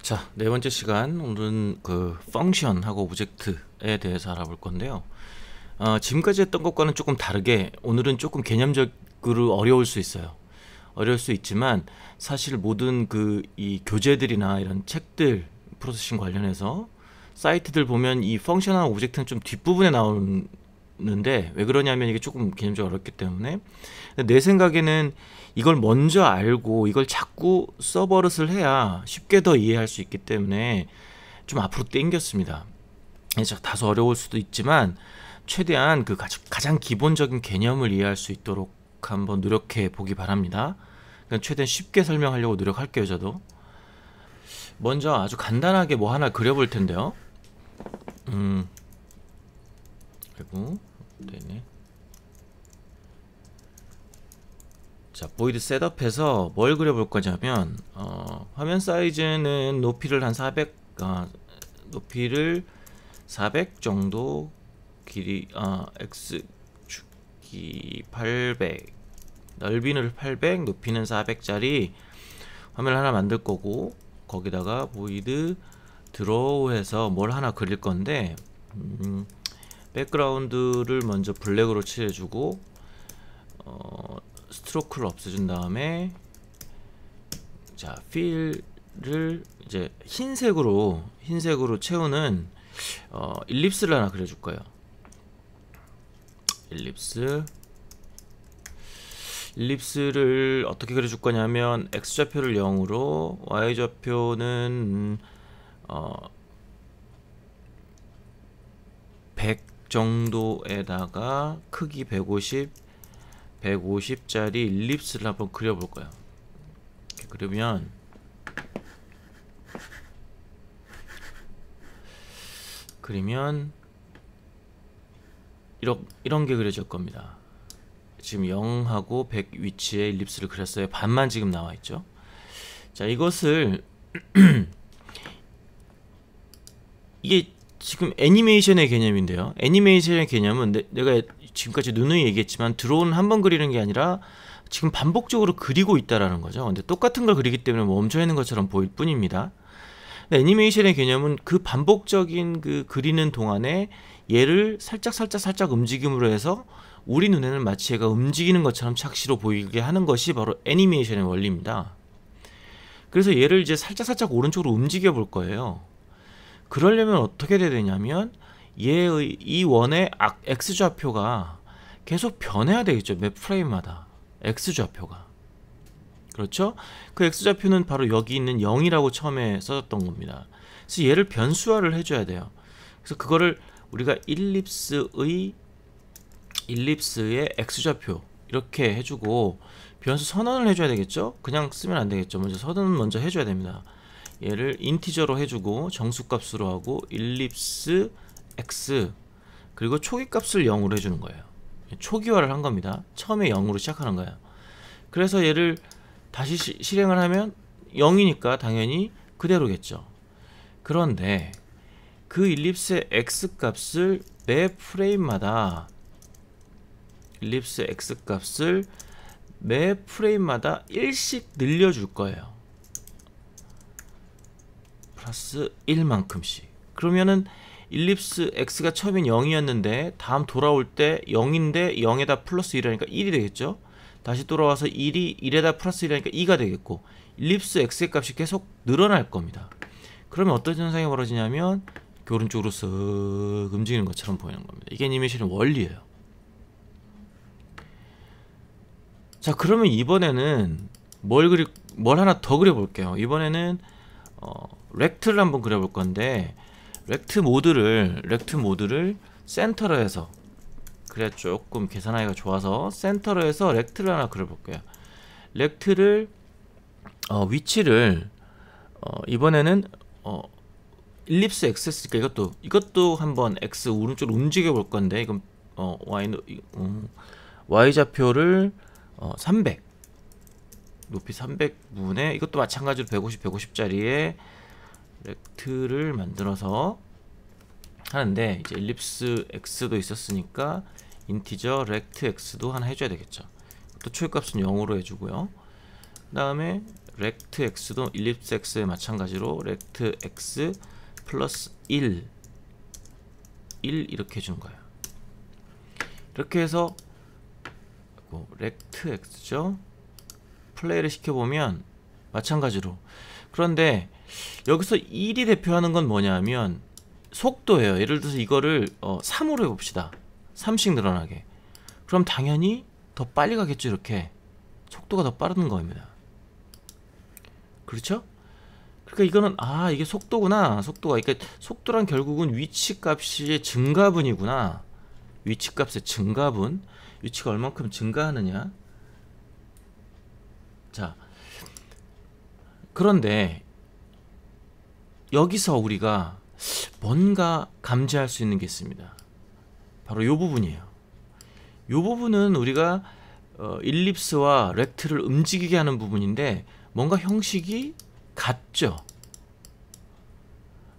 자, 네 번째 시간 오늘은 그 펑션하고 오브젝트에 대해서 알아볼 건데요. 지금까지 했던 것과는 조금 다르게 오늘은 조금 개념적으로 어려울 수 있어요. 어려울 수 있지만 사실 모든 그 이 교재들이나 이런 책들 프로세싱 관련해서 사이트들 보면 이 펑션하고 오브젝트는 좀 뒷부분에 나오는데 왜 그러냐면 이게 조금 개념적으로 어렵기 때문에 내 생각에는 이걸 먼저 알고 이걸 자꾸 써버릇을 해야 쉽게 더 이해할 수 있기 때문에 좀 앞으로 당겼습니다. 다소 어려울 수도 있지만 최대한 그 가장 기본적인 개념을 이해할 수 있도록 한번 노력해 보기 바랍니다. 그러니까 최대한 쉽게 설명하려고 노력할게요. 저도 먼저 아주 간단하게 뭐 하나 그려볼 텐데요. 그리고 네네. 자, 보이드 셋업해서 뭘 그려볼 거냐면 화면 사이즈는 높이를 한 400, 높이를 400 정도, 길이 x 주기 800, 넓이는 800, 높이는 400짜리 화면을 하나 만들 거고, 거기다가 보이드 드로우해서 뭘 하나 그릴 건데, 백그라운드를 먼저 블랙으로 칠해주고 스트로크를 없애준 다음에 자 필을 이제 흰색으로 채우는 일립스를 하나 그려줄 거예요. 일립스를 어떻게 그려줄 거냐면 x좌표를 0으로 y좌표는 100 정도에다가 크기 150짜리 일립스를 한번 그려볼 거예요. 그러면 이런 게 그려질 겁니다. 지금 0하고 100 위치에 일립스를 그렸어요. 반만 지금 나와 있죠. 자, 이것을 이게 지금 애니메이션의 개념인데요. 애니메이션의 개념은 내가 지금까지 누누이 얘기했지만 드로우는 한 번 그리는 게 아니라 지금 반복적으로 그리고 있다라는 거죠. 근데 똑같은 걸 그리기 때문에 멈춰 있는 것처럼 보일 뿐입니다. 근데 애니메이션의 개념은 그 반복적인 그 그리는 동안에 얘를 살짝 움직임으로 해서 우리 눈에는 마치 얘가 움직이는 것처럼 착시로 보이게 하는 것이 바로 애니메이션의 원리입니다. 그래서 얘를 이제 살짝 오른쪽으로 움직여 볼 거예요. 그러려면 어떻게 돼야 되냐면 얘의 이 원의 x좌표가 계속 변해야 되겠죠. 매 프레임마다 x좌표가. 그렇죠? 그 x좌표는 바로 여기 있는 0이라고 처음에 써졌던 겁니다. 그래서 얘를 변수화를 해줘야 돼요. 그래서 그거를 우리가 일립스의 x좌표 이렇게 해주고 변수 선언을 해줘야 되겠죠? 그냥 쓰면 안 되겠죠. 선언은 먼저 해줘야 됩니다. 얘를 인티저로 해주고 정수값으로 하고 일립스 x 그리고 초기값을 0으로 해주는 거예요. 초기화를 한 겁니다. 처음에 0으로 시작하는 거예요. 그래서 얘를 다시 실행을 하면 0이니까 당연히 그대로겠죠. 그런데 그 일립스의 x 값을 매 프레임마다 x 값을 매 프레임마다 1씩 늘려줄 거예요. 플러스 1만큼씩. 그러면은 일립스 x가 처음엔 0이었는데 다음 돌아올 때 0인데 0에다 플러스 1이니까 1이 되겠죠. 다시 돌아와서 1에다 플러스 1이니까 2가 되겠고 일립스 x의 값이 계속 늘어날 겁니다. 그러면 어떤 현상이 벌어지냐면 오른쪽으로 쓱 움직이는 것처럼 보이는 겁니다. 이게 애니메이션의 원리예요. 자, 그러면 이번에는 뭘 하나 더 그려볼게요. 이번에는 렉트를 한번 그려볼 건데 렉트 모드를 센터로 해서 그래야 조금 계산하기가 좋아서 센터로 해서 렉트를 하나 그려볼게요. 렉트를 위치를 이번에는 일립스 x 했으니까 이것도 한번 x 오른쪽으로 움직여 볼 건데 이건 y 좌표를 300 높이 300분에 이것도 마찬가지로 150짜리에 렉트를 만들어서 하는데 이제 일립스 x도 있었으니까 인티저 렉트 x도 하나 해줘야 되겠죠. 또 초기값은 0으로 해주고요. 그 다음에 rect x도 ellipse x에 마찬가지로 rect x 플러스 1 이렇게 해주는 거예요. 이렇게 해서 rect x죠. 플레이를 시켜보면 마찬가지로. 그런데 여기서 1이 대표하는 건 뭐냐면 속도예요. 예를 들어서 이거를 3으로 해봅시다. 3씩 늘어나게. 그럼 당연히 더 빨리 가겠죠. 이렇게 속도가 더 빠른 겁니다. 그렇죠? 그러니까 이거는 이게 속도구나. 속도가, 그러니까 속도란 결국은 위치값의 증가분이구나. 위치값의 증가분. 위치가 얼만큼 증가하느냐. 자, 그런데 여기서 우리가 뭔가 감지할 수 있는 게 있습니다. 바로 이 부분이에요. 이 부분은 우리가 일립스와 렉트를 움직이게 하는 부분인데 뭔가 형식이 같죠.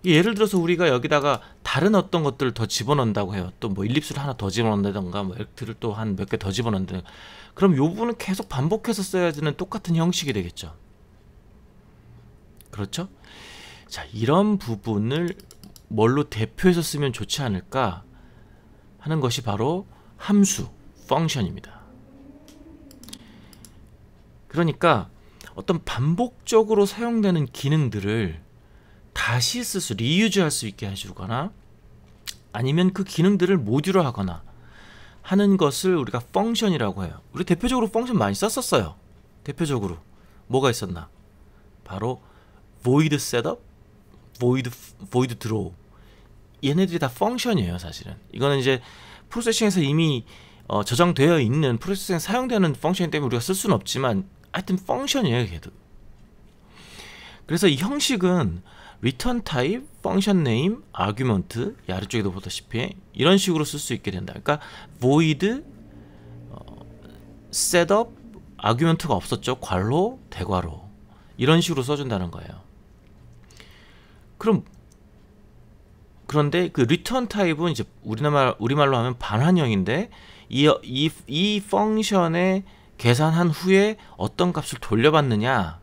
예를 들어서 우리가 여기다가 다른 어떤 것들을 더 집어넣는다고 해요. 또 뭐 일립스를 하나 더 집어넣는다던가 뭐 렉트를 또 한 몇 개 더 집어넣는다. 그럼 이 부분은 계속 반복해서 써야 되는 똑같은 형식이 되겠죠. 그렇죠? 자, 이런 부분을 뭘로 대표해서 쓰면 좋지 않을까 하는 것이 바로 함수, 펑션입니다. 그러니까 어떤 반복적으로 사용되는 기능들을 다시 리유즈할 수 있게 해주거나 아니면 그 기능들을 모듈화하거나 하는 것을 우리가 펑션이라고 해요. 우리 대표적으로 펑션 많이 썼었어요. 대표적으로 뭐가 있었나? 바로 void setup, void draw. 얘네들이 다 펑션이에요. 사실은 이거는 이제 프로세싱에서 이미 저장되어 있는 프로세싱에 사용되는 펑션 때문에 우리가 쓸 수는 없지만 하여튼 펑션이에요. 걔도. 그래서 이 형식은 return type, function name, argument, 이 아래쪽에도 보다시피 이런 식으로 쓸 수 있게 된다. 그러니까 void, setup, argument가 없었죠. 괄호, 대괄호 이런 식으로 써준다는 거예요. 그런데 그 return type은 이제 우리말로 하면 반환형인데 이 펑션에 계산한 후에 어떤 값을 돌려받느냐,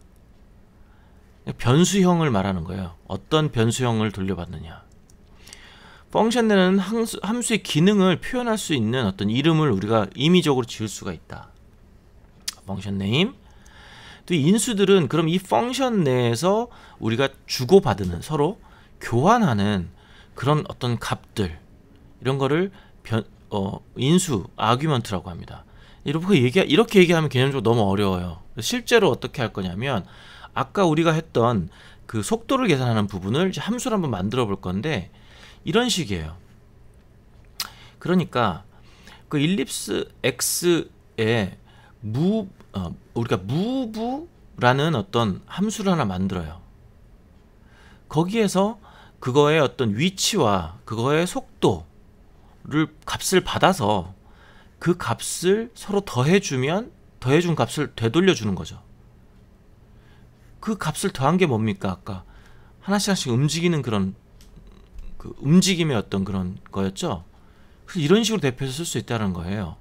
변수형을 말하는 거예요. 어떤 변수형을 돌려받느냐. 펑션 내는 함수의 기능을 표현할 수 있는 어떤 이름을 우리가 임의적으로 지을 수가 있다. 펑션 네임. 또 인수들은 그럼 이 펑션 내에서 우리가 주고받는, 서로 교환하는 그런 어떤 값들, 이런 거를 인수, 아규먼트라고 합니다. 이렇게 얘기하면 개념적으로 너무 어려워요. 실제로 어떻게 할 거냐면 아까 우리가 했던 그 속도를 계산하는 부분을 이제 함수를 한번 만들어 볼 건데 이런 식이에요. 그러니까 그 일립스 x에 우리가 move라는 어떤 함수를 하나 만들어요. 거기에서 그거의 어떤 위치와 그거의 속도를 값을 받아서 그 값을 서로 더해주면 더해준 값을 되돌려주는 거죠. 그 값을 더한 게 뭡니까? 아까 하나씩 움직이는 그런 그 움직임의 어떤 그런 거였죠. 그래서 이런 식으로 대표해서 쓸 수 있다는 거예요.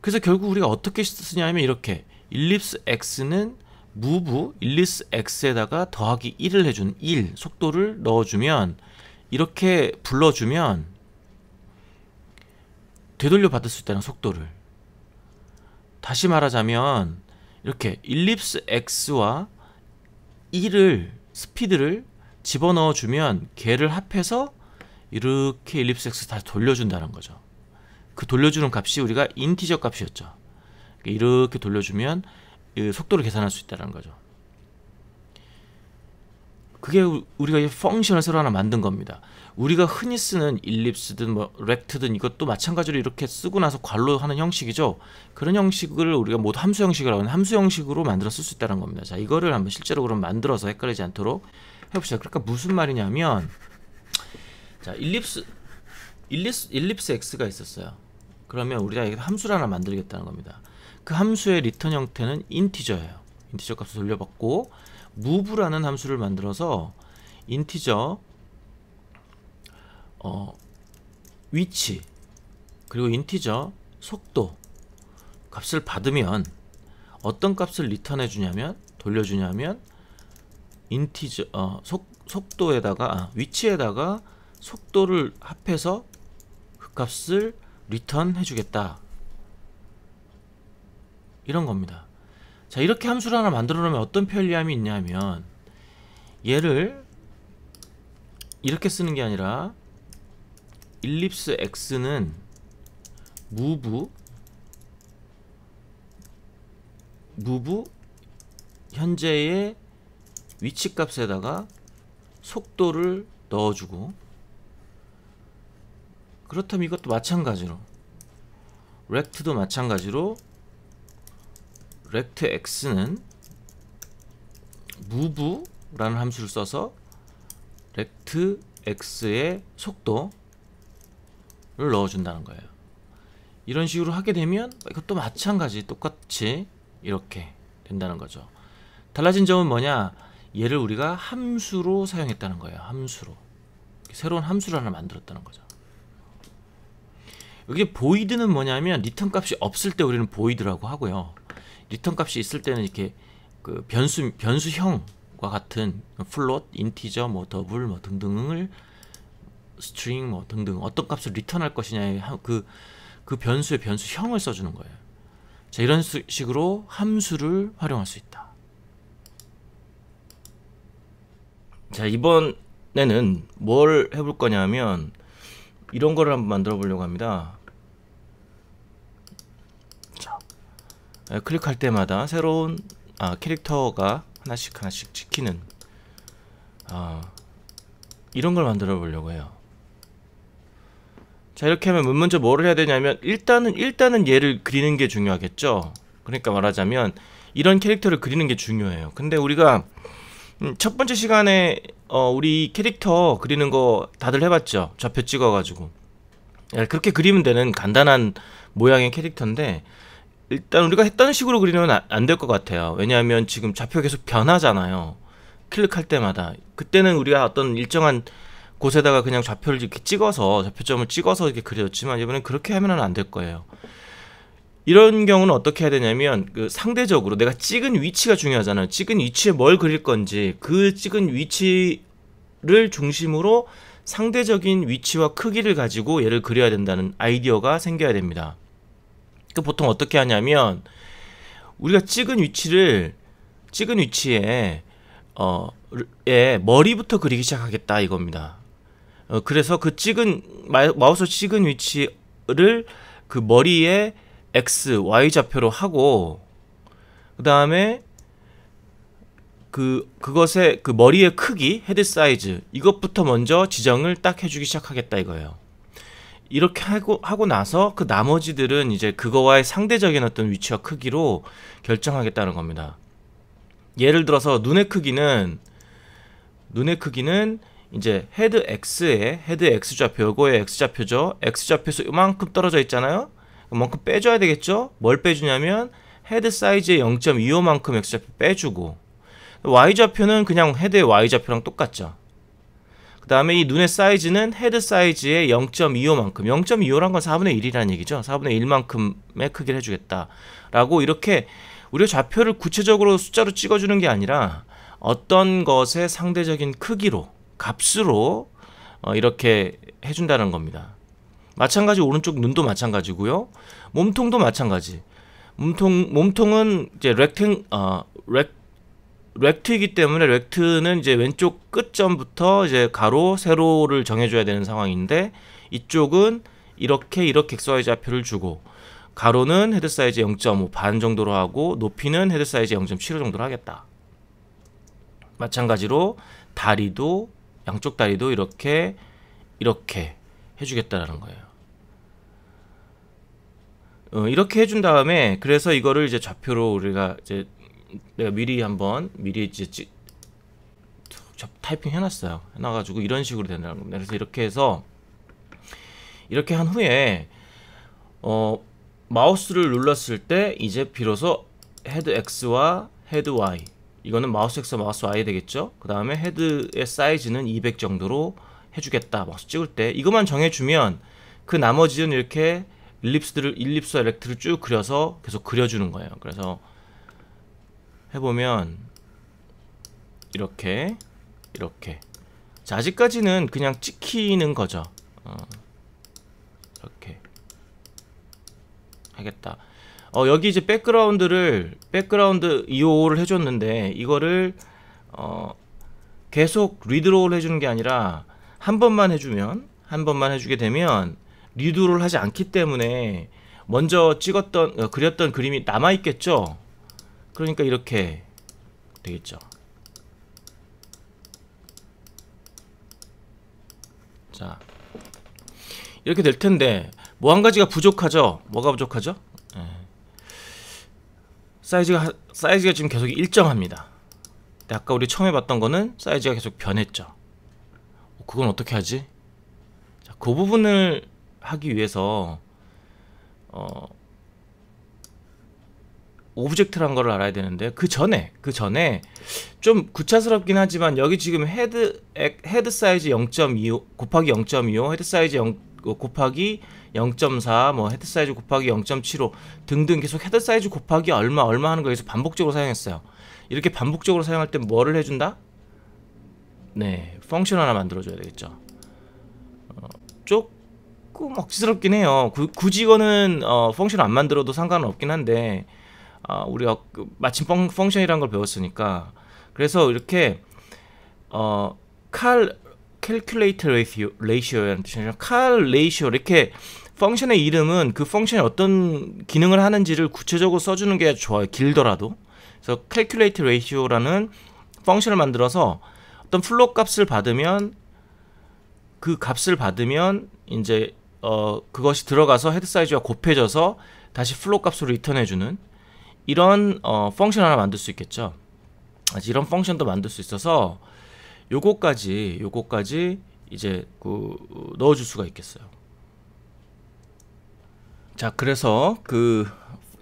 그래서 결국 우리가 어떻게 쓰냐면 이렇게 일립스 x는 move 일립스 x에다가 더하기 1을 해준 1 속도를 넣어주면 이렇게 불러주면 되돌려 받을 수 있다는 속도를. 다시 말하자면 이렇게 일립스 x와 1을 스피드를 집어넣어 주면 걔를 합해서 이렇게 일립스 x 다시 돌려준다는 거죠. 그 돌려주는 값이 우리가 인티저 값이었죠. 이렇게 돌려주면 속도를 계산할 수 있다는 거죠. 그게 우리가 이 펑션을 새로 하나 만든 겁니다. 우리가 흔히 쓰는 일립스든 뭐 렉트든 이것도 마찬가지로 이렇게 쓰고 나서 괄로 하는 형식이죠. 그런 형식을 우리가 모두 함수 형식이라고 하는 함수 형식으로 만들어 쓸 수 있다는 겁니다. 자, 이거를 한번 실제로 그럼 만들어서 헷갈리지 않도록 해봅시다. 그러니까 무슨 말이냐면, 자, 일립스 x가 있었어요. 그러면 우리가 함수를 하나 만들겠다는 겁니다. 그 함수의 리턴 형태는 인티저예요. 인티저 값을 돌려받고 move라는 함수를 만들어서 인티저 위치 그리고 인티저 속도 값을 받으면 어떤 값을 리턴해 주냐면 돌려주냐면 인티저 속도에다가 위치에다가 속도를 합해서 그 값을 리턴 해주겠다, 이런 겁니다. 자, 이렇게 함수를 하나 만들어 놓으면 어떤 편리함이 있냐면, 얘를 이렇게 쓰는 게 아니라 일립스 x는 move 현재의 위치 값에다가 속도를 넣어주고, 그렇다면 이것도 마찬가지로 rect도 마찬가지로 rect x는 move라는 함수를 써서 rect x의 속도를 넣어준다는 거예요. 이런 식으로 하게 되면 이것도 마찬가지 똑같이 이렇게 된다는 거죠. 달라진 점은 뭐냐? 얘를 우리가 함수로 사용했다는 거예요. 함수로. 새로운 함수를 하나 만들었다는 거죠. 여기 void는 뭐냐면 리턴 값이 없을 때 우리는 void라고 하고요. 리턴 값이 있을 때는 이렇게 그 변수형과 같은 float, integer, 뭐 더블, 뭐 등등을 string 뭐 등등 어떤 값을 리턴할 것이냐에 그 변수의 변수형을 써주는 거예요. 자, 이런 식으로 함수를 활용할 수 있다. 자, 이번에는 뭘 해볼 거냐면 이런 거를 한번 만들어 보려고 합니다. 자, 클릭할 때마다 새로운 캐릭터가 하나씩 찍히는 이런 걸 만들어 보려고 해요. 자, 이렇게 하면 먼저 뭐를 해야 되냐면 일단은 얘를 그리는 게 중요하겠죠. 그러니까 말하자면 이런 캐릭터를 그리는 게 중요해요. 근데 우리가 첫 번째 시간에 우리 캐릭터 그리는 거 다들 해봤죠. 좌표 찍어가지고 그렇게 그리면 되는 간단한 모양의 캐릭터인데, 일단 우리가 했던 식으로 그리면 안 될 것 같아요. 왜냐하면 지금 좌표 계속 변하잖아요. 클릭할 때마다. 그때는 우리가 어떤 일정한 곳에다가 그냥 좌표를 이렇게 찍어서 좌표점을 찍어서 이렇게 그려졌지만, 이번엔 그렇게 하면은 안 될 거예요. 이런 경우는 어떻게 해야 되냐면 그 상대적으로 내가 찍은 위치가 중요하잖아요. 찍은 위치에 뭘 그릴 건지 그 찍은 위치를 중심으로 상대적인 위치와 크기를 가지고 얘를 그려야 된다는 아이디어가 생겨야 됩니다. 그 보통 어떻게 하냐면 우리가 찍은 위치에 머리부터 그리기 시작하겠다 이겁니다. 그래서 그 마우스 찍은 위치를 그 머리에 X, Y 좌표로 하고, 그 다음에 그것의 그 머리의 크기, 헤드 사이즈, 이것부터 먼저 지정을 딱 해주기 시작하겠다 이거예요. 이렇게 하고 나서 그 나머지들은 이제 그거와의 상대적인 어떤 위치와 크기로 결정하겠다는 겁니다. 예를 들어서 눈의 크기는 이제 헤드 X 좌표, 요거의 X 좌표죠. X 좌표에서 이만큼 떨어져 있잖아요. 그만큼 빼줘야 되겠죠? 뭘 빼주냐면 헤드 사이즈의 0.25만큼 X좌표 빼주고, Y좌표는 그냥 헤드의 Y좌표랑 똑같죠. 그 다음에 이 눈의 사이즈는 헤드 사이즈의 0.25만큼, 0.25란 건 4분의 1이라는 얘기죠. 4분의 1만큼의 크기를 해주겠다 라고, 이렇게 우리가 좌표를 구체적으로 숫자로 찍어주는 게 아니라 어떤 것의 상대적인 크기로, 값으로 이렇게 해준다는 겁니다. 마찬가지 오른쪽 눈도 마찬가지고요. 몸통도 마찬가지. 몸통은 이제 렉트이기 때문에 렉트는 이제 왼쪽 끝점부터 이제 가로, 세로를 정해줘야 되는 상황인데, 이쪽은 이렇게 XY 좌표를 주고, 가로는 헤드 사이즈 0.5 반 정도로 하고, 높이는 헤드 사이즈 0.75 정도로 하겠다. 마찬가지로 다리도, 양쪽 다리도 이렇게 해주겠다라는 거예요. 이렇게 해준 다음에, 그래서 이거를 이제 좌표로 우리가 이제 내가 미리 이제 타이핑 해놨어요. 해놔가지고 이런 식으로 된다는 겁니다. 그래서 이렇게 해서 이렇게 한 후에 마우스를 눌렀을 때 이제 비로소 헤드 X와 헤드 Y, 이거는 마우스 X와 마우스 Y 되겠죠. 그 다음에 헤드의 사이즈는 200 정도로 해주겠다. 마우스 찍을 때 이것만 정해주면 그 나머지는 이렇게 일립스와 렉트를 쭉 그려서 계속 그려주는 거예요. 그래서 해보면 이렇게 이렇게. 자, 아직까지는 그냥 찍히는 거죠. 이렇게 하겠다. 여기 이제 백그라운드 EO를 해줬는데 이거를 계속 리드로우를 해주는 게 아니라 한 번만 해주게 되면 리드로우를 하지 않기 때문에 먼저 그렸던 그림이 남아있겠죠. 그러니까 이렇게 되겠죠. 자, 이렇게 될 텐데 뭐 한 가지가 부족하죠. 뭐가 부족하죠? 사이즈가 지금 계속 일정합니다. 근데 아까 우리 처음에 봤던 거는 사이즈가 계속 변했죠. 그건 어떻게 하지? 자, 그 부분을 하기 위해서 오브젝트란 걸 알아야 되는데 그 전에 좀 구차스럽긴 하지만 여기 지금 헤드 사이즈 0.25 곱하기 0.25 헤드 사이즈 0 곱하기 0.4 뭐 헤드 사이즈 곱하기 0.75 등등 계속 헤드 사이즈 곱하기 얼마 하는 거 여기서 반복적으로 사용했어요. 이렇게 반복적으로 사용할 때 뭐를 해준다? 네, 펑션 하나 만들어줘야 되겠죠. 조금 억지스럽긴 해요. 굳이 이거는 펑션 안 만들어도 상관은 없긴 한데 우리가 마침 펑션이라는 걸 배웠으니까. 그래서 이렇게 calculate ratio라는 뜻이죠. cal ratio 이렇게 펑션의 이름은 그 펑션이 어떤 기능을 하는지를 구체적으로 써주는 게 좋아요. 길더라도. 그래서 calculate ratio라는 펑션을 만들어서 어떤 플롯 값을 받으면 그 값을 받으면 이제 그것이 들어가서 헤드 사이즈가 곱해져서 다시 플롯 값으로 리턴해주는 이런 펑션 하나 만들 수 있겠죠. 이런 펑션도 만들 수 있어서 요거까지 이제 넣어줄 수가 있겠어요. 자, 그래서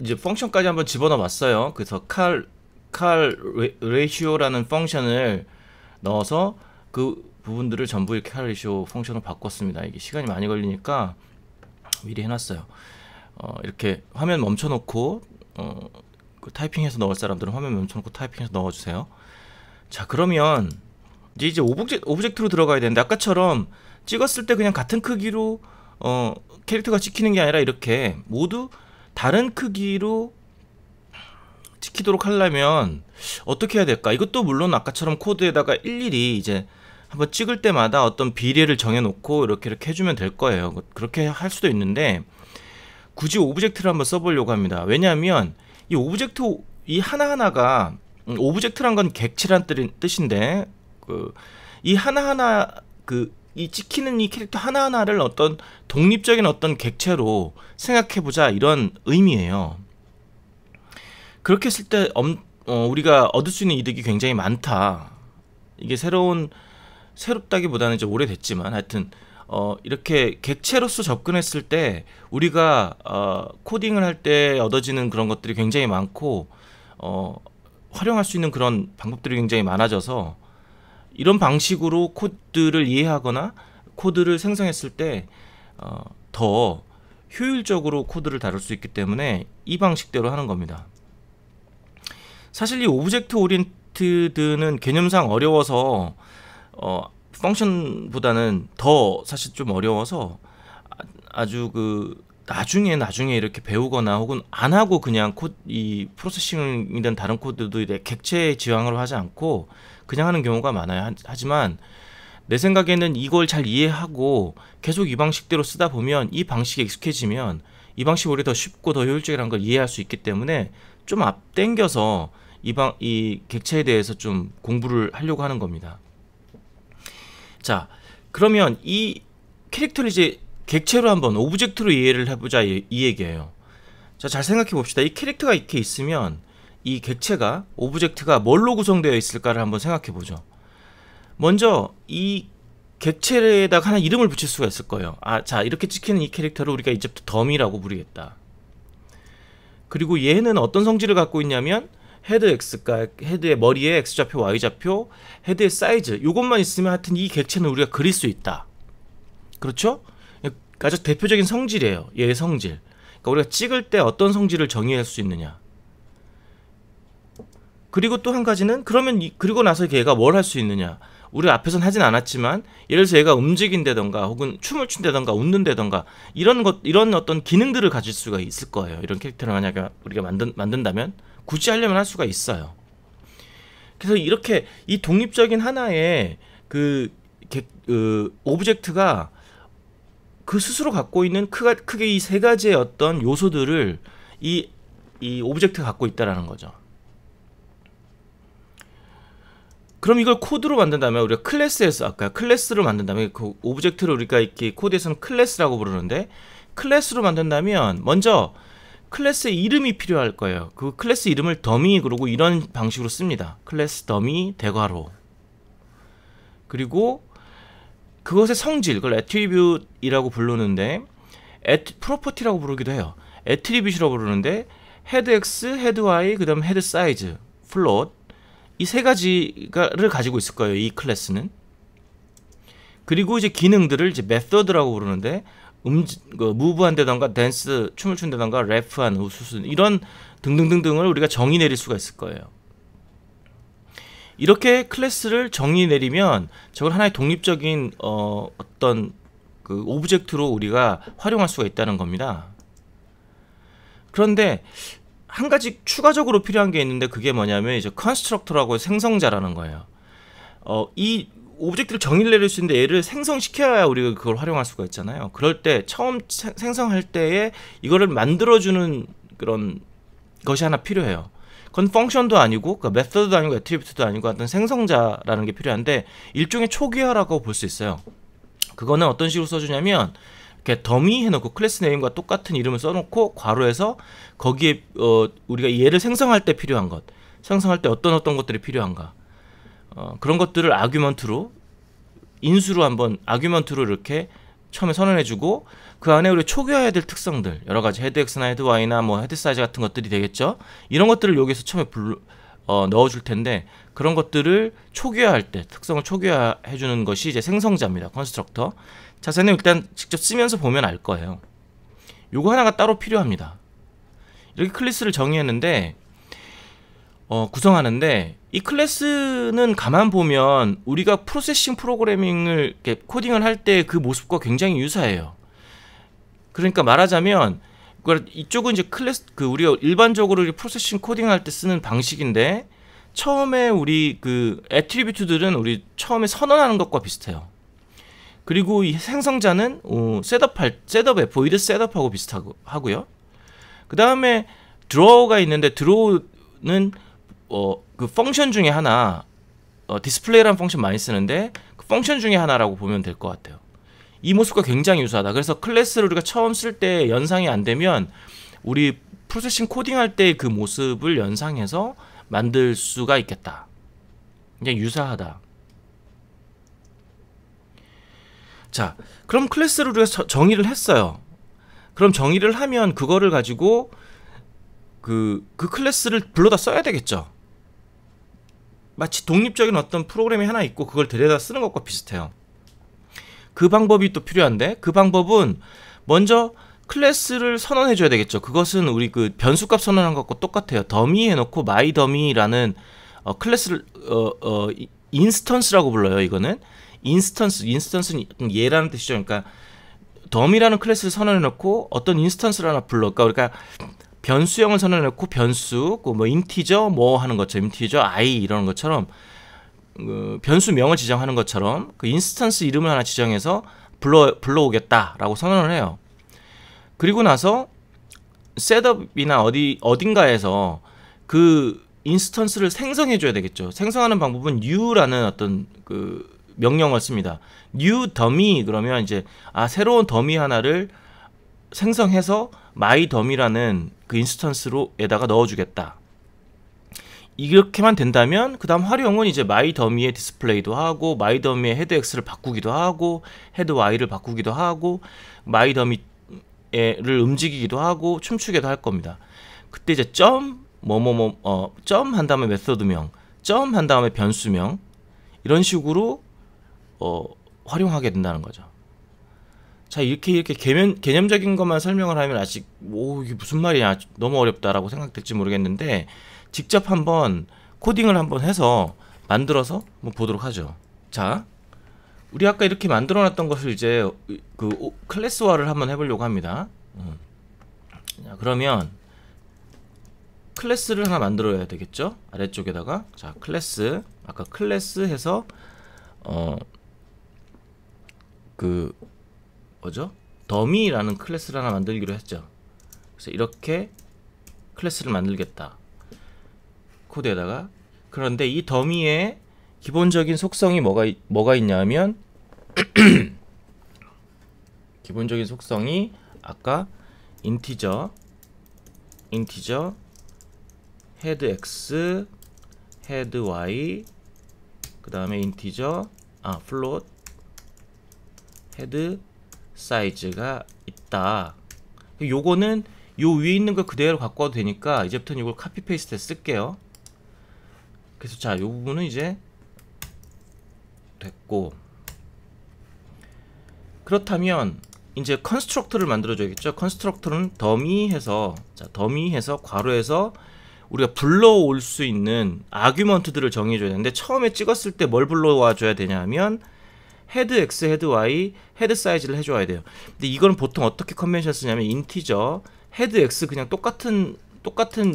이제 펑션까지 한번 집어넣어 봤어요. 그래서 cal ratio라는 펑션을 넣어서 그 부분들을 전부 이렇게 cal ratio 펑션으로 바꿨습니다. 이게 시간이 많이 걸리니까 미리 해놨어요. 이렇게 화면 멈춰놓고 타이핑해서 넣을 사람들은 화면 멈춰놓고 타이핑해서 넣어주세요. 자, 그러면 이제 오브젝트로 들어가야 되는데 아까처럼 찍었을 때 그냥 같은 크기로 캐릭터가 찍히는 게 아니라 이렇게 모두 다른 크기로 찍히도록 하려면 어떻게 해야 될까? 이것도 물론 아까처럼 코드에다가 일일이 이제 한번 찍을 때마다 어떤 비례를 정해놓고 이렇게 해주면 될 거예요. 그렇게 할 수도 있는데 굳이 오브젝트를 한번 써보려고 합니다. 왜냐하면 이 오브젝트 이 하나하나가 오브젝트란 건 객체란 뜻인데 이 하나하나 이 찍히는 이 캐릭터 하나하나를 어떤 독립적인 어떤 객체로 생각해보자 이런 의미예요. 그렇게 했을 때 우리가 얻을 수 있는 이득이 굉장히 많다. 이게 새롭다기보다는 이제 오래됐지만 하여튼 이렇게 객체로서 접근했을 때 우리가 코딩을 할 때 얻어지는 그런 것들이 굉장히 많고 활용할 수 있는 그런 방법들이 굉장히 많아져서 이런 방식으로 코드를 이해하거나 코드를 생성했을 때 더 효율적으로 코드를 다룰 수 있기 때문에 이 방식대로 하는 겁니다. 사실 이 오브젝트 오리엔티드는 개념상 어려워서 펑션보다는 더 사실 좀 어려워서 아주 나중에 이렇게 배우거나 혹은 안 하고 그냥 이 프로세싱이든 다른 코드도 객체 지향으로 하지 않고 그냥 하는 경우가 많아요. 하지만 내 생각에는 이걸 잘 이해하고 계속 이 방식대로 쓰다 보면 이 방식에 익숙해지면 이 방식이 오히려 더 쉽고 더 효율적이라는 걸 이해할 수 있기 때문에 좀 앞당겨서 이 객체에 대해서 좀 공부를 하려고 하는 겁니다. 자, 그러면 이 캐릭터를 이제 객체로 한번 오브젝트로 이해를 해보자 이 얘기예요. 자, 잘 생각해 봅시다. 이 캐릭터가 이렇게 있으면 이 객체가 오브젝트가 뭘로 구성되어 있을까를 한번 생각해 보죠. 먼저 이 객체에다가 하나 이름을 붙일 수가 있을 거예요. 자, 이렇게 찍히는 이 캐릭터를 우리가 이제부터 더미라고 부르겠다. 그리고 얘는 어떤 성질을 갖고 있냐면 헤드 X가 헤드의 머리에 X좌표, Y좌표, 헤드의 사이즈 요것만 있으면 하여튼 이 객체는 우리가 그릴 수 있다. 그렇죠? 아주 대표적인 성질이에요. 얘의 성질. 그러니까 우리가 찍을 때 어떤 성질을 정의할 수 있느냐. 그리고 또 한 가지는 그러면 그리고 나서 얘가 뭘 할 수 있느냐? 우리 앞에선 하진 않았지만 예를 들어서 얘가 움직인다던가 혹은 춤을 춘다던가 웃는다던가 이런 어떤 기능들을 가질 수가 있을 거예요. 이런 캐릭터를 만약에 우리가 만든다면 굳이 하려면 할 수가 있어요. 그래서 이렇게 이 독립적인 하나의 그 오브젝트가 그 스스로 갖고 있는 크게 이 세 가지의 어떤 요소들을 이 오브젝트가 갖고 있다라는 거죠. 그럼 이걸 코드로 만든다면 우리가 클래스에서 아까 클래스로 만든다면 그 오브젝트를 우리가 이렇게 코드에서는 클래스라고 부르는데 클래스로 만든다면 먼저 클래스의 이름이 필요할 거예요. 그 클래스 이름을 더미 그러고 이런 방식으로 씁니다. 클래스 더미 대괄호. 그리고 그것의 성질, 그걸 애트리뷰트이라고 부르는데 프로퍼티라고 부르기도 해요. 애트리뷰트라고 부르는데 헤드 X, 헤드 Y, 그 다음 헤드 사이즈, 플롯 이 세 가지를 가지고 있을 거예요. 이 클래스는. 그리고 이제 기능들을 이제 메서드라고 부르는데 무브한다던가 댄스, 춤을 춘다던가 래프한, 우수순 이런 등등등등을 우리가 정의 내릴 수가 있을 거예요. 이렇게 클래스를 정의 내리면 저걸 하나의 독립적인 어떤 그 오브젝트로 우리가 활용할 수가 있다는 겁니다. 그런데 한 가지 추가적으로 필요한 게 있는데 그게 뭐냐면 이제 컨스트럭터라고 생성자라는 거예요. 이 오브젝트를 정의를 내릴 수 있는데 얘를 생성시켜야 우리가 그걸 활용할 수가 있잖아요. 그럴 때 처음 생성할 때에 이거를 만들어주는 그런 것이 하나 필요해요. 그건 펑션도 아니고 그 메서드도 아니고 애트리뷰트도 아니고 어떤 생성자라는 게 필요한데 일종의 초기화라고 볼 수 있어요. 그거는 어떤 식으로 써주냐면 이렇게 더미 해놓고 클래스 네임과 똑같은 이름을 써놓고 괄호에서 거기에 우리가 얘를 생성할 때 필요한 것, 생성할 때 어떤 것들이 필요한가 그런 것들을 아규먼트로 인수로 한번 아규먼트로 이렇게 처음에 선언해주고 그 안에 우리 초기화해야 될 특성들 여러 가지 헤드 X나 헤드 Y나 뭐 헤드 사이즈 같은 것들이 되겠죠. 이런 것들을 여기서 처음에 넣어줄 텐데 그런 것들을 초기화할 때 특성을 초기화해주는 것이 이제 생성자입니다. 컨스트럭터. 자세는 일단 직접 쓰면서 보면 알 거예요. 요거 하나가 따로 필요합니다. 이렇게 클래스를 정의했는데 구성하는데 이 클래스는 가만 보면 우리가 프로세싱 프로그래밍을 이렇게 코딩을 할 때 그 모습과 굉장히 유사해요. 그러니까 말하자면 이쪽은 이제 클래스 우리가 일반적으로 프로세싱 코딩할 때 쓰는 방식인데 처음에 우리 그 애트리뷰트들은 우리 처음에 선언하는 것과 비슷해요. 그리고 이 생성자는 셋업에 보이드 셋업하고 비슷하고요. 그 다음에 드로우가 있는데 드로우는 그 펑션 중에 하나 디스플레이라는 펑션 많이 쓰는데 그 펑션 중에 하나라고 보면 될 것 같아요. 이 모습과 굉장히 유사하다. 그래서 클래스를 우리가 처음 쓸 때 연상이 안 되면 우리 프로세싱 코딩할 때 그 모습을 연상해서 만들 수가 있겠다. 그냥 유사하다. 자, 그럼 클래스를 우리가 정의를 했어요. 그럼 정의를 하면 그거를 가지고 그 클래스를 불러다 써야 되겠죠. 마치 독립적인 어떤 프로그램이 하나 있고 그걸 데려다 쓰는 것과 비슷해요. 그 방법이 또 필요한데 그 방법은 먼저 클래스를 선언해 줘야 되겠죠. 그것은 우리 그 변수값 선언한 것과 똑같아요. 더미 해놓고 마이 더미라는 클래스를 인스턴스라고 불러요. 이거는 인스턴스는 얘라는 뜻이죠. 그러니까 더미라는 클래스를 선언해 놓고 어떤 인스턴스를 하나 불러. 그러니까 변수형을 선언해 놓고 변수, 뭐 인티저 뭐 하는 것처럼 인티저 i 이러는 것처럼 변수명을 지정하는 것처럼 그 인스턴스 이름을 하나 지정해서 불러오겠다라고 선언을 해요. 그리고 나서 셋업이나 어딘가에서 그 인스턴스를 생성해 줘야 되겠죠. 생성하는 방법은 new라는 어떤 그 명령을 씁니다. new dummy 그러면 이제 새로운 더미 하나를 생성해서 my dummy라는 그 인스턴스로에다가 넣어주겠다. 이렇게만 된다면 그 다음 활용은 이제 my dummy의 디스플레이도 하고 my dummy의 헤드 X를 바꾸기도 하고 헤드 Y를 바꾸기도 하고 my dummy를 움직이기도 하고 춤추게도 할 겁니다. 그때 이제 점 한 다음에 메서드명, 점 한 다음에 변수명 이런 식으로 활용하게 된다는 거죠. 자, 이렇게 개념적인 것만 설명을 하면 아직 이게 무슨 말이야 너무 어렵다라고 생각될지 모르겠는데 직접 한번 코딩을 한번 해서 만들어서 한번 보도록 하죠. 자, 우리 아까 이렇게 만들어 놨던 것을 이제 그 클래스화를 한번 해보려고 합니다. 자, 그러면 클래스를 하나 만들어야 되겠죠? 아래쪽에다가 자, 클래스, 아까 클래스 해서 그 뭐죠? 더미라는 클래스를 하나 만들기로 했죠. 그래서 이렇게 클래스를 만들겠다. 코드에다가. 그런데 이 더미의 기본적인 속성이 뭐가 있냐면 기본적인 속성이 아까 인티저 헤드 x 헤드 y 그 다음에 인티저 플롯 헤드 사이즈가 있다. 요거는 요 위에 있는 거 그대로 갖고 와도 되니까 이제부터는 이걸 카피 페이스트 쓸게요. 그래서 자, 요 부분은 이제 됐고, 그렇다면 이제 컨스트럭터를 만들어 줘야겠죠. 컨스트럭터는 더미 해서 괄호에서 우리가 불러올 수 있는 아규먼트들을 정해 줘야 되는데, 처음에 찍었을 때 뭘 불러와 줘야 되냐면 헤드 x 헤드 y 헤드 사이즈를 해줘야 돼요. 근데 이거는 보통 어떻게 컨벤션 쓰냐면 인티저 헤드 x 그냥 똑같은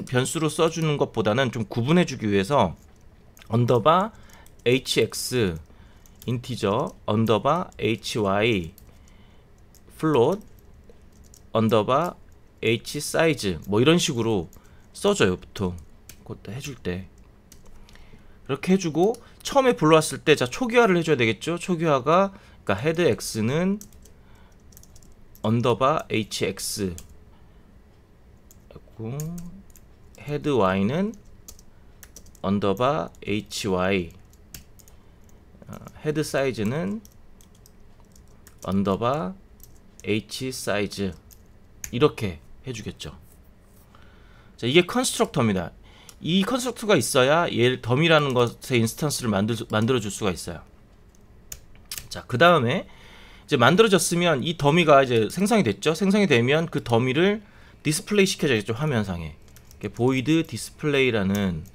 변수로 써주는 것보다는 좀 구분해 주기 위해서 언더바 hx 인티저 언더바 hy 플롯 언더바 h 사이즈 뭐 이런 식으로 써줘요. 보통 그것도 해줄 때 이렇게 해주고, 처음에 불러왔을 때 자, 초기화를 해줘야 되겠죠. 초기화가 그러니까 헤드 x는 언더바 hx 헤드 y는 언더바 hy 헤드 사이즈는 언더바 h 사이즈 이렇게 해주겠죠. 자, 이게 컨스트럭터입니다. 이 컨스트럭터가 있어야 얘 더미라는 것의 인스턴스를 만들어 줄 수가 있어요. 자, 그 다음에 이제 만들어졌으면 이 더미가 이제 생성이 됐죠. 생성이 되면 그 더미를 디스플레이 시켜줘야겠죠. 화면상에 void display라는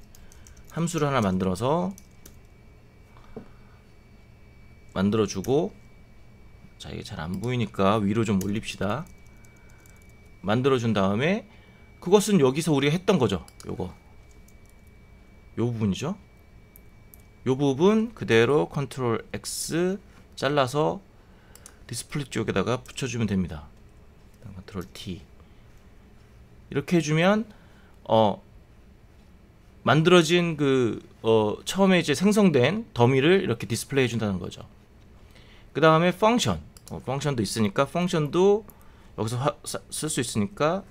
함수를 하나 만들어주고, 자, 이게 잘 안 보이니까 위로 좀 올립시다. 만들어준 다음에 그것은 여기서 우리가 했던 거죠. 요 부분이죠. 요 부분 그대로 컨트롤 X 잘라서 디스플레이 쪽에다가 붙여주면 됩니다. 컨트롤 T 이렇게 해주면 만들어진 처음에 이제 생성된 더미를 이렇게 디스플레이 해준다는 거죠. 그 다음에 펑션도 있으니까 펑션도 여기서 쓸 수 있으니까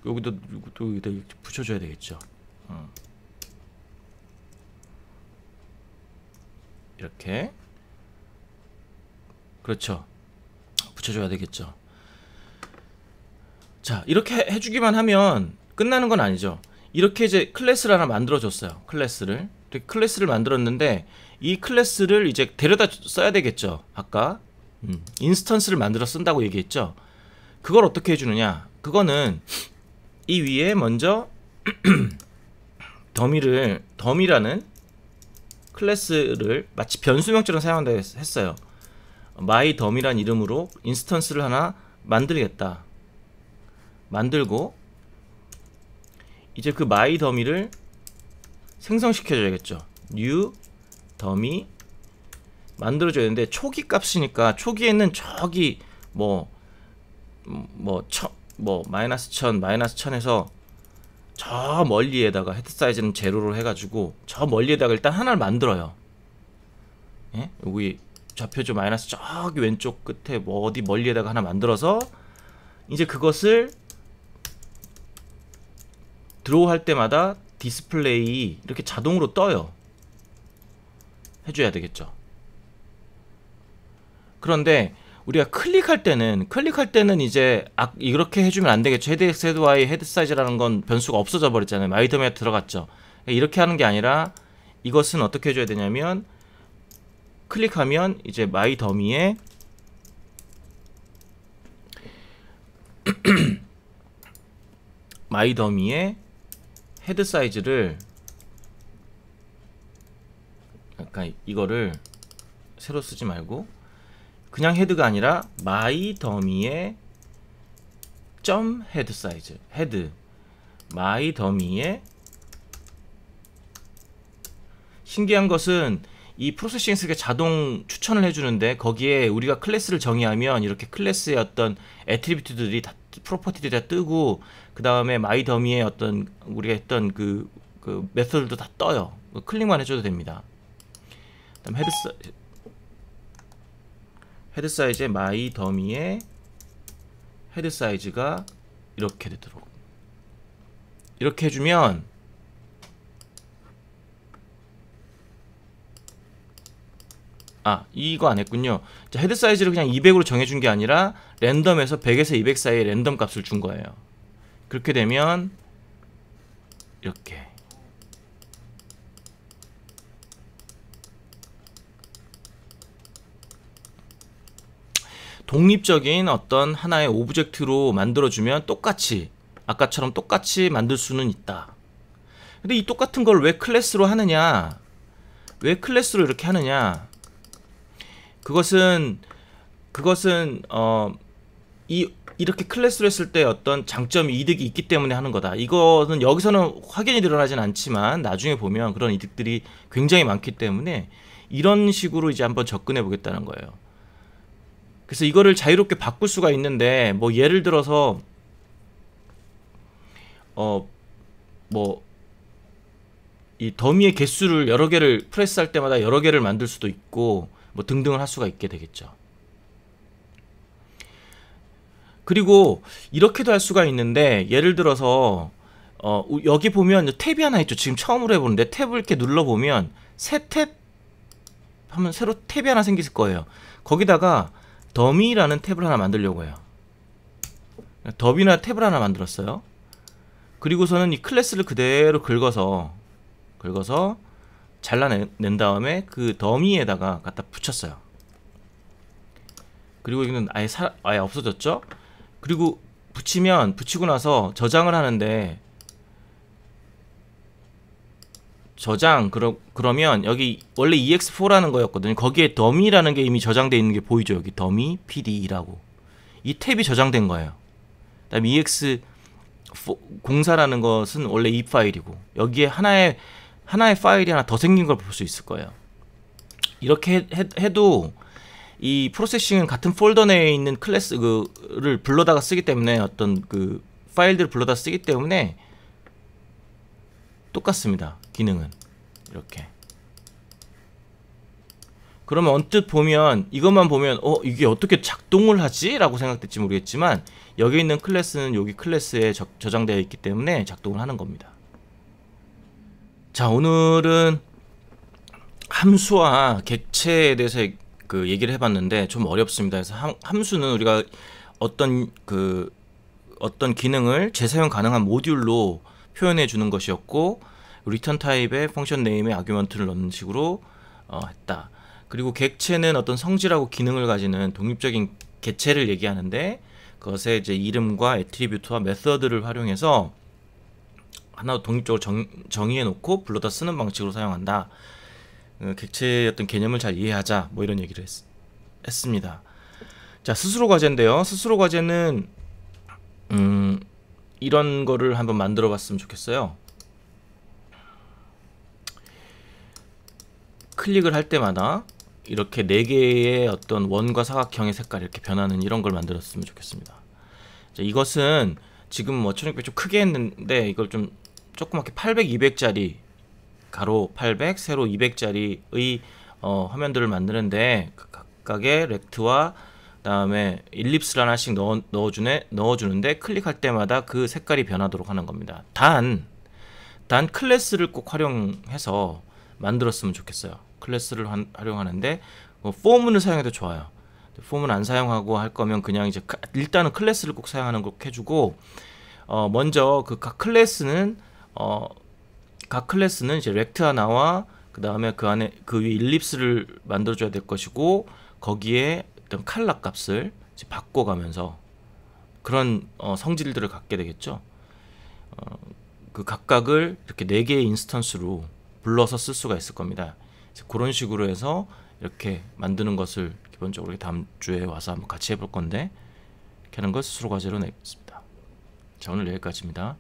여기다 붙여줘야 되겠죠. 이렇게 그렇죠. 붙여줘야 되겠죠. 자, 이렇게 해주기만 하면 끝나는 건 아니죠. 이렇게 이제 클래스를 하나 만들어줬어요. 클래스를 만들었는데 이 클래스를 이제 데려다 써야 되겠죠. 아까 인스턴스를 만들어 쓴다고 얘기했죠. 그걸 어떻게 해주느냐, 그거는 이 위에 먼저 더미라는 클래스를 마치 변수명처럼 사용한다고 했어요. myDom이란 이름으로 인스턴스를 하나 만들겠다. 만들고 이제 그 myDom을 생성시켜줘야겠죠. new dummy 만들어줘야 되는데, 초기 값이니까 초기에는 저기 마이너스 1000 1000에서 저 멀리에다가 헤드 사이즈는 제로로 해가지고 저 멀리에다가 일단 하나를 만들어요. 예? 여기 좌표죠. 마이너스 저기 왼쪽 끝에 어디 멀리에다가 하나 만들어서 이제 그것을 드로우 할 때마다 디스플레이 이렇게 자동으로 떠요. 해줘야 되겠죠. 그런데 우리가 클릭할 때는 이제 이렇게 해주면 안 되겠죠. 헤드 x, 헤드 y, 헤드 사이즈라는 건 변수가 없어져 버렸잖아요. 마이더미에 들어갔죠. 이렇게 하는 게 아니라 이것은 어떻게 해줘야 되냐면, 클릭하면 이제 마이더미에 헤드 사이즈를 아까 이거를 새로 쓰지 말고 그냥 헤드가 아니라 my 더미의 점 헤드 사이즈, 헤드 my 더미의. 신기한 것은 이 프로세싱 스가 자동 추천을 해주는데 거기에 우리가 클래스를 정의하면 이렇게 클래스의 어떤 애트리뷰트들이 다, 프로퍼티들이 다 뜨고, 그 다음에 마이 더미의 어떤 우리가 했던 그 메서드도 다 떠요. 클릭만 해줘도 됩니다. 그다음 헤드 사이즈의 마이 더미의 헤드 사이즈가 이렇게 되도록 이렇게 해주면 이거 안 했군요. 자, 헤드 사이즈를 그냥 200으로 정해준 게 아니라 랜덤에서 100에서 200 사이의 랜덤 값을 준 거예요. 그렇게 되면 이렇게 독립적인 어떤 하나의 오브젝트로 만들어주면 똑같이 아까처럼 똑같이 만들 수는 있다. 근데 이 똑같은 걸 왜 클래스로 하느냐, 왜 클래스로 이렇게 하느냐, 그것은 이렇게 클래스로 했을 때 어떤 장점이, 이득이 있기 때문에 하는 거다. 이거는 여기서는 확연히 드러나진 않지만 나중에 보면 그런 이득들이 굉장히 많기 때문에 이런 식으로 이제 한번 접근해 보겠다는 거예요. 그래서 이거를 자유롭게 바꿀 수가 있는데, 뭐 예를 들어서 이 더미의 개수를 여러 개를 프레스할 때마다 여러 개를 만들 수도 있고 뭐 등등을 할 수가 있게 되겠죠. 그리고 이렇게도 할 수가 있는데, 예를 들어서 여기 보면 탭이 하나 있죠. 지금 처음으로 해보는데 탭을 이렇게 눌러보면 새 탭 하면 새로 탭이 하나 생길 거예요. 거기다가 더미라는 탭을 하나 만들려고 해요. 더미나 탭을 하나 만들었어요. 그리고서는 이 클래스를 그대로 긁어서 잘라낸 다음에 그 더미에다가 갖다 붙였어요. 그리고 이거는 아예 없어졌죠. 그리고 붙이고 나서 저장을 하는데, 그러면 여기 원래 ex4라는 거였거든요. 거기에 더미라는 게 이미 저장되어 있는 게 보이죠. 여기 더미 pd라고 이 탭이 저장된 거예요. 그다음에 ex04라는 것은 원래 이 파일이고, 여기에 하나의 파일이 하나 더 생긴 걸 볼 수 있을 거예요. 이렇게 해도 이 프로세싱은 같은 폴더 내에 있는 클래스를 불러다가 쓰기 때문에, 어떤 그 파일들을 불러다 쓰기 때문에 똑같습니다. 기능은 이렇게. 그러면 언뜻 보면, 이것만 보면 이게 어떻게 작동을 하지? 라고 생각될지 모르겠지만, 여기 있는 클래스는 여기 클래스에 저장되어 있기 때문에 작동을 하는 겁니다. 자, 오늘은 함수와 객체에 대해서 얘기를 해봤는데 좀 어렵습니다. 그래서 함수는 우리가 어떤 기능을 재사용 가능한 모듈로 표현해 주는 것이었고, 리턴 타입의 펑션 네임에 아규먼트를 넣는 식으로 했다. 그리고 객체는 어떤 성질하고 기능을 가지는 독립적인 개체를 얘기하는데, 그것에 이제 이름과 애트리뷰트와 메서드를 활용해서 하나 독립적으로 정의해 놓고 불러다 쓰는 방식으로 사용한다. 객체의 어떤 개념을 잘 이해하자, 뭐 이런 얘기를 했습니다. 자, 스스로 과제인데요. 스스로 과제는 이런 거를 한번 만들어 봤으면 좋겠어요. 클릭을 할 때마다 이렇게 4개의 어떤 원과 사각형의 색깔이 이렇게 변하는 이런 걸 만들었으면 좋겠습니다. 자, 이것은 지금 뭐 1600 좀 크게 했는데, 이걸 좀 조그맣게 800, 200짜리 가로 800, 세로 200짜리의 화면들을 만드는데, 각각의 렉트와 그다음에 일립스를 하나씩 넣어주는데, 클릭할 때마다 그 색깔이 변하도록 하는 겁니다. 단 클래스를 꼭 활용해서 만들었으면 좋겠어요. 클래스를 활용하는데 폼을 사용해도 좋아요. 폼은 안 사용하고 할 거면 그냥 이제 일단은 클래스를 꼭 사용하는 거 해주고, 먼저 각 클래스는 이제 렉트 하나와 그 다음에 그 안에 그 위에 일립스를 만들어줘야 될 것이고, 거기에 어떤 칼라 값을 이제 바꿔가면서 그런 성질들을 갖게 되겠죠. 그 각각을 이렇게 4개의 인스턴스로 불러서 쓸 수가 있을 겁니다. 그런 식으로 해서 이렇게 만드는 것을 기본적으로 다음 주에 와서 한번 같이 해볼 건데 이렇게 하는 걸 스스로 과제로 내겠습니다. 자, 오늘 여기까지입니다.